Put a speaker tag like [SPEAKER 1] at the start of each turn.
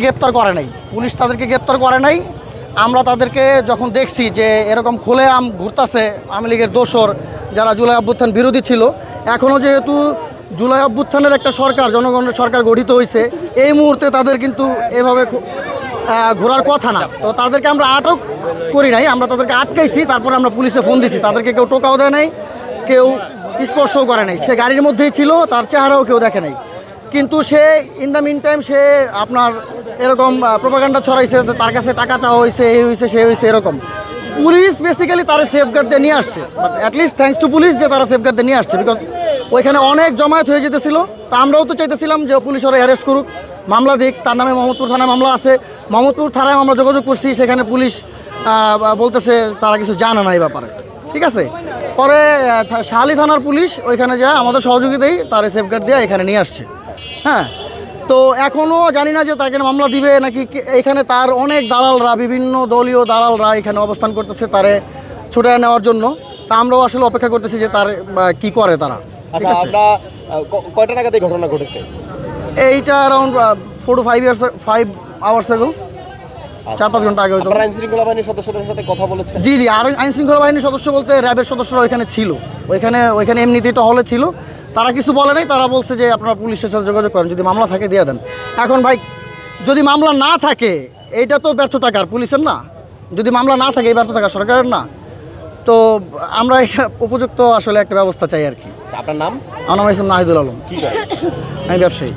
[SPEAKER 1] গ্রেপ্তার করে নাই, পুলিশ তাদেরকে গ্রেপ্তার করে নাই। আমরা তাদেরকে যখন দেখছি যে এরকম খুলেআম ঘুরতেছে আওয়ামী লীগের দোসর যারা জুলাই অভ্যুত্থান বিরোধী ছিল, এখনও যেহেতু জুলাই অভ্যুত্থানের একটা সরকার, জনগণের সরকার গঠিত হয়েছে, এই মুহূর্তে তাদের কিন্তু এভাবে ঘোরার কথা না। তো তাদেরকে আমরা আটক করি নাই, আমরা তাদেরকে আটকাইছি, তারপরে আমরা পুলিশে ফোন দিছি। তাদেরকে কেউ টোকাও দেয় নাই, কেউ স্পর্শও করে নাই। সে গাড়ির মধ্যেই ছিল, তার চেহারাও কেউ দেখে নাই। কিন্তু সে ইন দ্য মিন টাইম সে আপনার এরকম প্রোপাগান্ডা ছড়াইছে, তার কাছে টাকা চাওয়া হয়েছে, এই হয়েছে সে হয়েছে এরকম। পুলিশ বেসিক্যালি তারা সেফগার্ড দিয়ে নিয়ে আসছে, but at least thanks to police যে তারা সেফগার্ড দিয়ে নিয়ে আসছে, বিকজ ওইখানে অনেক জমায়েত হয়ে যেতেছিল। তা আমরাও তো চাইতেছিলাম যে পুলিশ ওরা অ্যারেস্ট করুক, মামলা দিক। তার নামে মোহাম্মদপুর থানায় মামলা আছে, মোহাম্মদপুর থানায় আমরা যোগাযোগ করছি, সেখানে পুলিশ বলতেছে তারা কিছু জানে না এই ব্যাপারে। ঠিক আছে, পরে শাহালি থানার পুলিশ ওইখানে যায় আমাদের সহযোগিতাই তারা সেফগার্ড দিয়ে এখানে নিয়ে আসছে। হ্যাঁ, তো এখনও জানি না যে তাকে মামলা দিবে নাকি। এখানে তার অনেক দালালরা, বিভিন্ন দলীয় দালালরা এখানে অবস্থান করতেছে তারে ছুটায় নেওয়ার জন্য। তা আমরাও আসলে অপেক্ষা করতেছি যে তার কি করে তারা। ঠিক আছে,
[SPEAKER 2] কয়টা নাগাদ এই ঘটনা ঘটেছে?
[SPEAKER 1] এইটা অ্যারাউন্ড 4 to 5 hours ago, 4-5 ঘন্টা আগে হয়তো।
[SPEAKER 2] আইন শৃঙ্খলা বাহিনীর সদস্যদের সাথে কথা বলেছেন?
[SPEAKER 1] জি জি, আর আইন শৃঙ্খলা বাহিনীর সদস্য বলতে র্যাবের সদস্যরা ওইখানে ছিল। ওইখানে এমনিতেই টহলে ছিল, তারা কিছু বলে নাই। তারা বলছে যে আপনারা পুলিশের সাথে যোগাযোগ করেন, যদি মামলা থাকে দিয়ে দেন। এখন ভাই যদি মামলা না থাকে, এইটা তো ব্যর্থতা কার? পুলিশের না? যদি মামলা না থাকে এই ব্যর্থতা কার? সরকারের না? তো আমরা উপযুক্ত আসলে একটা ব্যবস্থা চাই আর কি।
[SPEAKER 2] আপনার নাম?
[SPEAKER 1] আমার নাম ইসলাম নাহিদুল আলম।
[SPEAKER 2] কি করেন?
[SPEAKER 1] আমি ব্যবসায়ী।